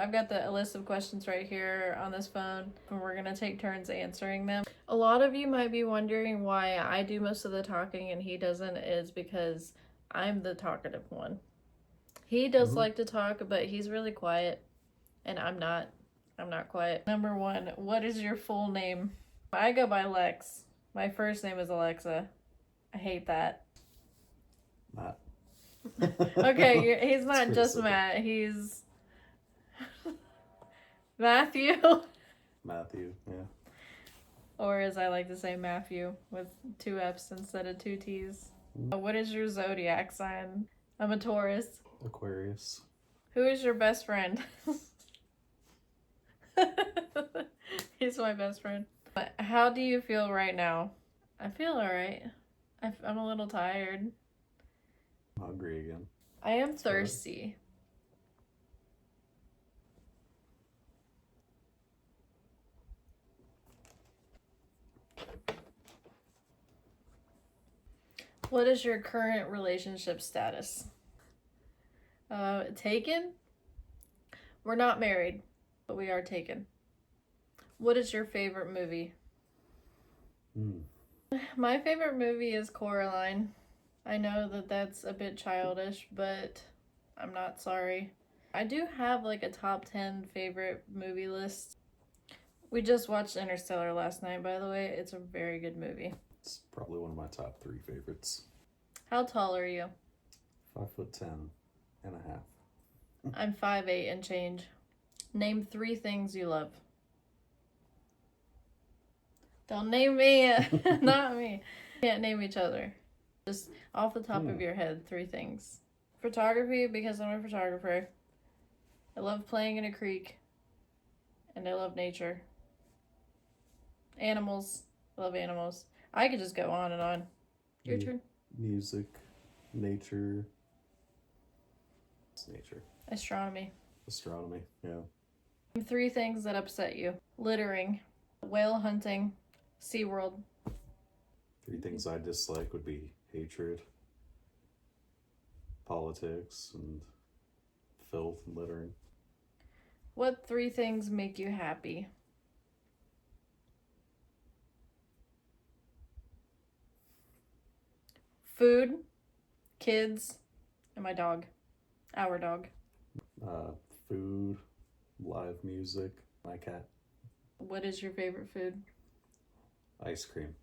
I've got a list of questions right here on this phone, and we're gonna take turns answering them. A lot of you might be wondering why I do most of the talking and he doesn't, is because I'm the talkative one. He does like to talk, but he's really quiet, and I'm not. I'm not quiet. Number one, what is your full name? I go by Lex. My first name is Alexa. I hate that. Matt. Okay, he's not just simple. Matt. He's Matthew. Matthew, yeah. Or as I like to say, Matthew, with 2 F's instead of 2 T's. What is your zodiac sign? I'm a Taurus. Aquarius. Who is your best friend? He's my best friend. How do you feel right now? I feel alright. I'm a little tired. I'm hungry again. I am thirsty. What is your current relationship status? Taken? We're not married, but we are taken. What is your favorite movie? My favorite movie is Coraline. I know that that's a bit childish, but I'm not sorry. I do have like a top 10 favorite movie list. We just watched Interstellar last night, by the way. It's a very good movie. It's probably one of my top 3 favorites. How tall are you? 5'10" and a half. I'm 5'8" and change. Name 3 things you love. Don't name me. Not me. Can't name each other. Just off the top of your head, 3 things. Photography, because I'm a photographer. I love playing in a creek. And I love nature. Animals. I love animals. I could just go on and on. Your turn. Music. Nature. It's nature. Astronomy. Astronomy, yeah. 3 things that upset you. Littering. Whale hunting. SeaWorld. 3 things I dislike would be hatred, politics, and filth and littering. What 3 things make you happy? Food, kids, and my dog. Our dog. Food, live music, my cat. What is your favorite food? Ice cream.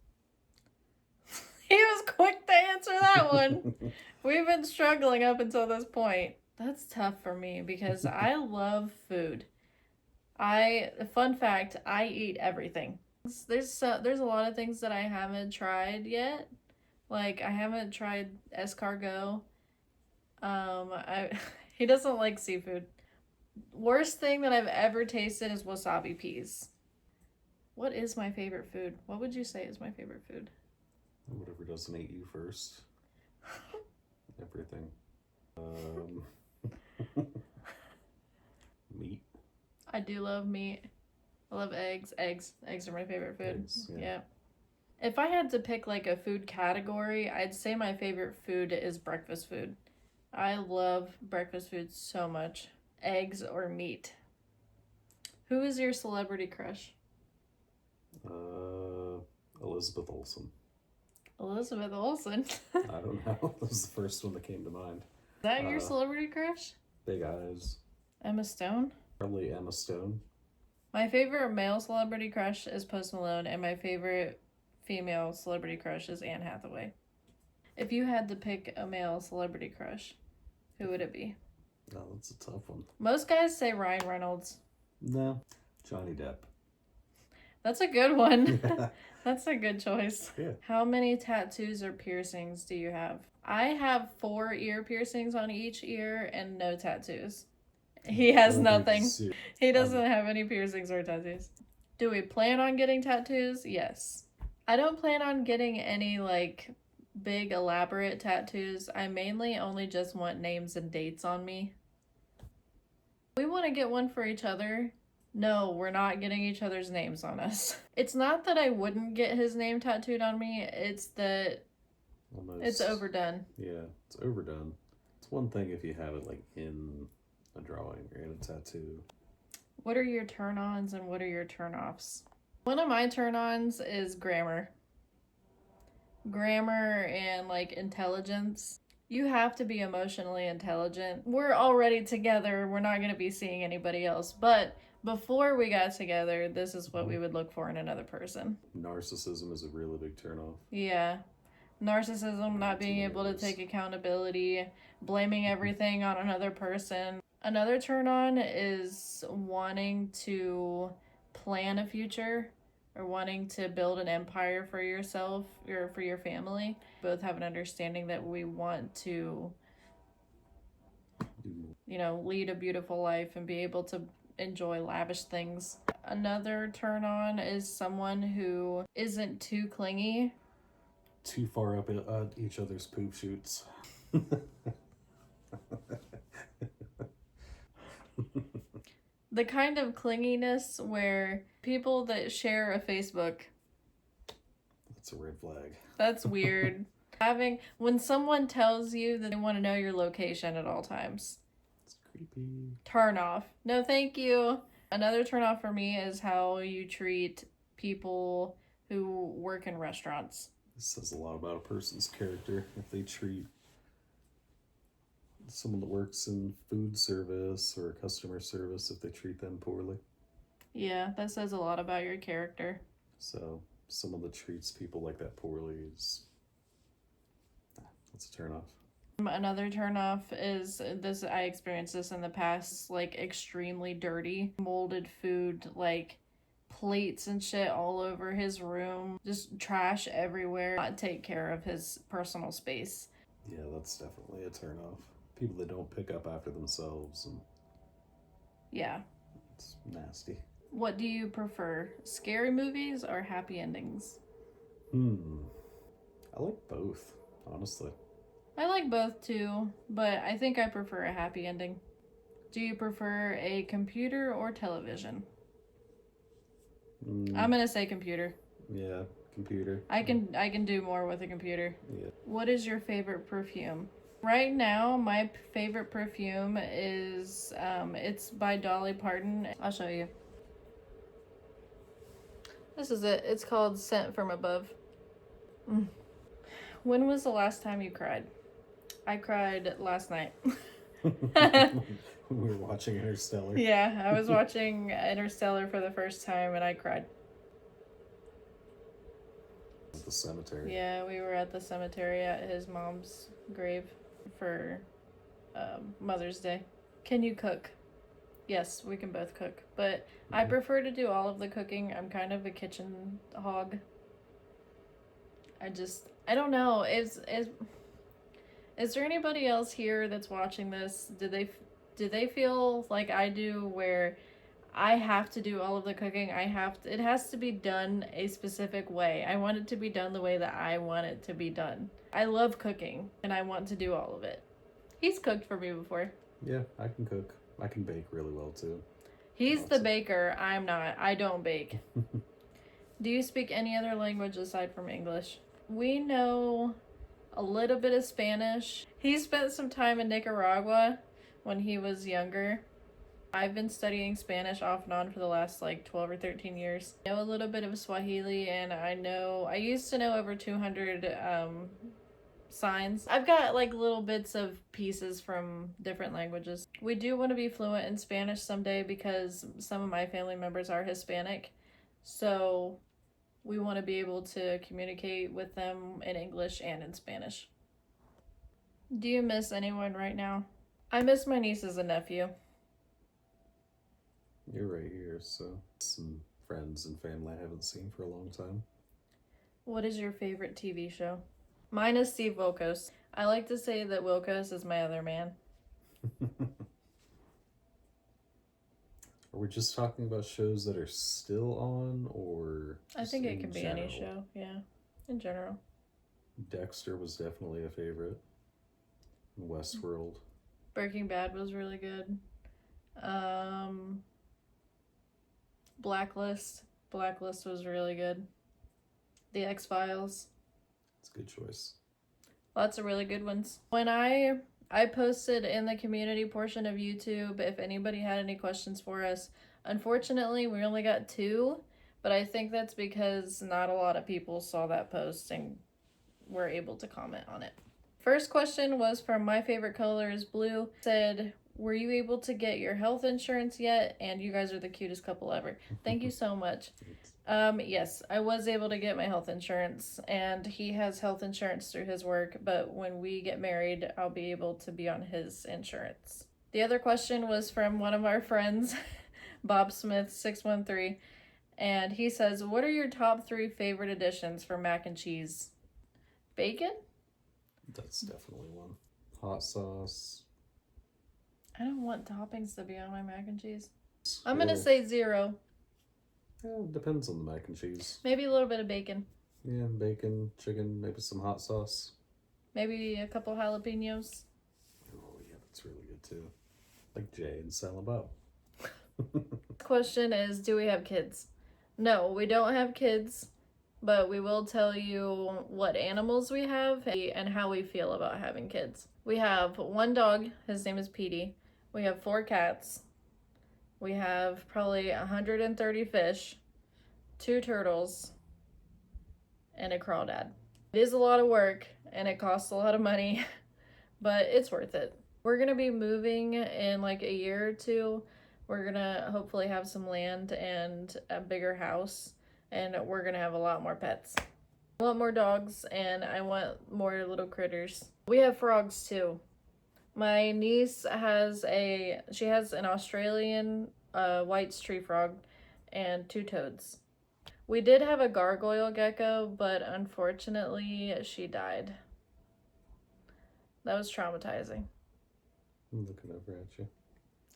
He was quick to answer that one. We've been struggling up until this point. That's tough for me because I love food. Fun fact, I eat everything. There's a lot of things that I haven't tried yet. Like I haven't tried escargot. He doesn't like seafood. Worst thing that I've ever tasted is wasabi peas. What is my favorite food? What would you say is my favorite food? Whatever doesn't eat you first. Everything. Meat. I do love meat. I love eggs. Eggs are my favorite food. Eggs, yeah. If I had to pick like a food category, I'd say my favorite food is breakfast food. I love breakfast food so much. Eggs or meat. Who is your celebrity crush? Elizabeth Olsen. Elizabeth Olsen. I don't know. That was the first one that came to mind. Is that your celebrity crush? Big eyes. Emma Stone? Probably Emma Stone. My favorite male celebrity crush is Post Malone, and my favorite female celebrity crush is Anne Hathaway. If you had to pick a male celebrity crush, who would it be? No, that's a tough one. Most guys say Ryan Reynolds. No, Johnny Depp. That's a good one. Yeah. That's a good choice. Yeah. How many tattoos or piercings do you have? I have 4 ear piercings on each ear and no tattoos. He has nothing. He doesn't have any piercings or tattoos. Do we plan on getting tattoos? Yes. I don't plan on getting any like big elaborate tattoos. I mainly only just want names and dates on me. We want to get one for each other. No, we're not getting each other's names on us. It's not that I wouldn't get his name tattooed on me, it's that it's overdone. Yeah, it's overdone. It's one thing if you have it like in a drawing or in a tattoo. What are your turn-ons and what are your turn-offs? One of my turn-ons is grammar. Grammar and like intelligence. You have to be emotionally intelligent. We're already together. We're not going to be seeing anybody else. But before we got together, this is what we would look for in another person. Narcissism is a really big turnoff. Yeah. Narcissism, not being able to take accountability, blaming everything on another person. Another turn on is wanting to plan a future or wanting to build an empire for yourself or for your family. Both have an understanding that we want to, lead a beautiful life and be able to enjoy lavish things. Another turn on is someone who isn't too clingy. Too far up at each other's poop shoots. The kind of clinginess where people that share a Facebook. That's a red flag. That's weird. When someone tells you that they want to know your location at all times. It's creepy. Turn off. No, thank you. Another turn off for me is how you treat people who work in restaurants. This says a lot about a person's character if they treat someone that works in food service or customer service, if they treat them poorly. Yeah, that says a lot about your character. So someone that treats people like that poorly is that's a turn off. Another turn off is this. I experienced this in the past, like extremely dirty, molded food, like plates and shit all over his room, just trash everywhere, not take care of his personal space. Yeah, that's definitely a turn off. People that don't pick up after themselves, and yeah, it's nasty. What do you prefer, scary movies or happy endings? I like both, honestly. I like both too, but I think I prefer a happy ending. Do you prefer a computer or television? I'm gonna say computer. Yeah, computer. I can do more with a computer. Yeah. What is your favorite perfume? Right now, my favorite perfume is it's by Dolly Parton. I'll show you. This is it. It's called Scent from Above. When was the last time you cried? I cried last night. We were watching Interstellar. Yeah, I was watching Interstellar for the first time and I cried. At the cemetery. Yeah, we were at the cemetery at his mom's grave for Mother's Day. Can you cook? Yes, we can both cook, but I prefer to do all of the cooking. I'm kind of a kitchen hog. I don't know. Is there anybody else here that's watching this? Do they feel like I do, where I have to do all of the cooking? It has to be done a specific way. I want it to be done the way that I want it to be done. I love cooking and I want to do all of it. He's cooked for me before. Yeah, I can cook. I can bake really well too. He's the baker. I'm not. I don't bake. Do you speak any other language aside from English? We know a little bit of Spanish. He spent some time in Nicaragua when he was younger. I've been studying Spanish off and on for the last 12 or 13 years. I know a little bit of Swahili, and I used to know over 200 signs. I've got little bits of pieces from different languages. We do want to be fluent in Spanish someday because some of my family members are Hispanic. So we want to be able to communicate with them in English and in Spanish. Do you miss anyone right now? I miss my nieces and nephew. You're right here, so some friends and family I haven't seen for a long time. What is your favorite TV show? Mine is Steve Wilkos. I like to say that Wilkos is my other man. Are we just talking about shows that are still on, or I think it can be any show, yeah, in general. Dexter was definitely a favorite. Westworld. Breaking Bad was really good. Blacklist was really good. The X-Files. It's a good choice. Lots of really good ones. When I I posted in the community portion of YouTube if anybody had any questions for us. Unfortunately, we only got 2, but I think that's because not a lot of people saw that post and were able to comment on it. First question was from My Favorite Color is Blue. Said, were you able to get your health insurance yet? And you guys are the cutest couple ever. Thank you so much. Yes, I was able to get my health insurance, and he has health insurance through his work, but when we get married, I'll be able to be on his insurance. The other question was from one of our friends, Bob Smith 613, and he says, what are your top 3 favorite additions for mac and cheese? Bacon? That's definitely one. Hot sauce. I don't want toppings to be on my mac and cheese. I'm gonna say 0. Yeah, it depends on the mac and cheese. Maybe a little bit of bacon. Yeah, bacon, chicken, maybe some hot sauce. Maybe a couple jalapenos. Oh yeah, that's really good too. Like Jay and Silent Bob. Question is, do we have kids? No, we don't have kids, but we will tell you what animals we have and how we feel about having kids. We have 1 dog, his name is Petey. We have 4 cats. We have probably 130 fish, 2 turtles, and a crawdad. It is a lot of work and it costs a lot of money, but it's worth it. We're gonna be moving in like a year or 2. We're gonna hopefully have some land and a bigger house, and we're gonna have a lot more pets. I want more dogs and I want more little critters. We have frogs too. My niece has an Australian White's tree frog and 2 toads. We did have a gargoyle gecko, but unfortunately she died. That was traumatizing. I'm looking over at you.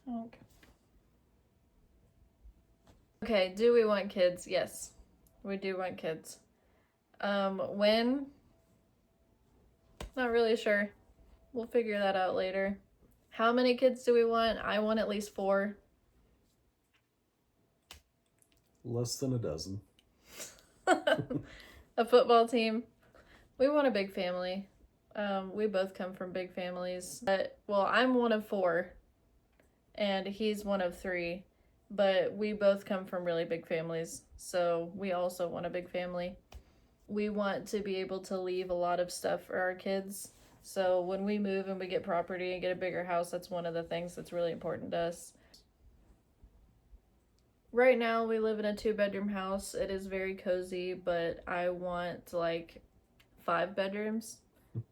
Okay. Okay, do we want kids? Yes, we do want kids. When? Not really sure. We'll figure that out later. How many kids do we want? I want at least 4. Less than a dozen. A football team. We want a big family. We both come from big families. But, well, I'm one of 4, and he's one of 3. But we both come from really big families, so we also want a big family. We want to be able to leave a lot of stuff for our kids. So when we move and we get property and get a bigger house, that's one of the things that's really important to us. Right now, we live in a 2-bedroom house. It is very cozy, but I want like 5 bedrooms.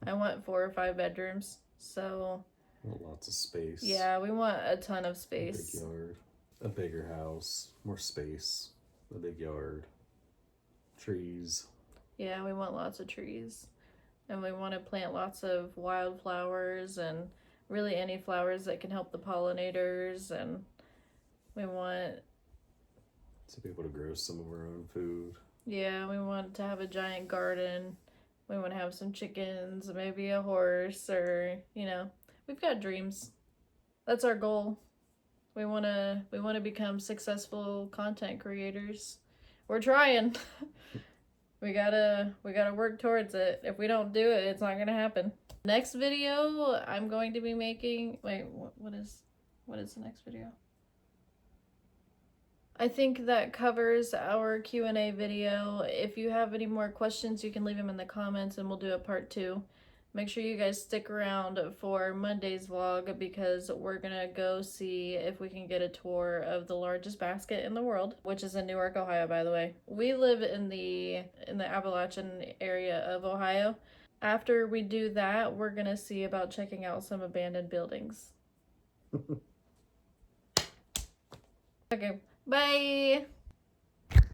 I want 4 or 5 bedrooms. So, Lots of space. Yeah, we want a ton of space. A big yard, a bigger house, more space, a big yard, trees. Yeah, we want lots of trees. And we want to plant lots of wildflowers and really any flowers that can help the pollinators. And we want to be able to grow some of our own food. Yeah, we want to have a giant garden. We want to have some chickens, maybe a horse, or, we've got dreams. That's our goal. We want to become successful content creators. We're trying. We gotta work towards it. If we don't do it, it's not gonna happen. Next video, I'm going to be making. Wait, what is the next video? I think that covers our Q&A video. If you have any more questions, you can leave them in the comments, and we'll do a part 2. Make sure you guys stick around for Monday's vlog, because we're gonna go see if we can get a tour of the largest basket in the world, which is in Newark, Ohio, by the way. We live in the Appalachian area of Ohio. After we do that, we're gonna see about checking out some abandoned buildings. Okay, bye!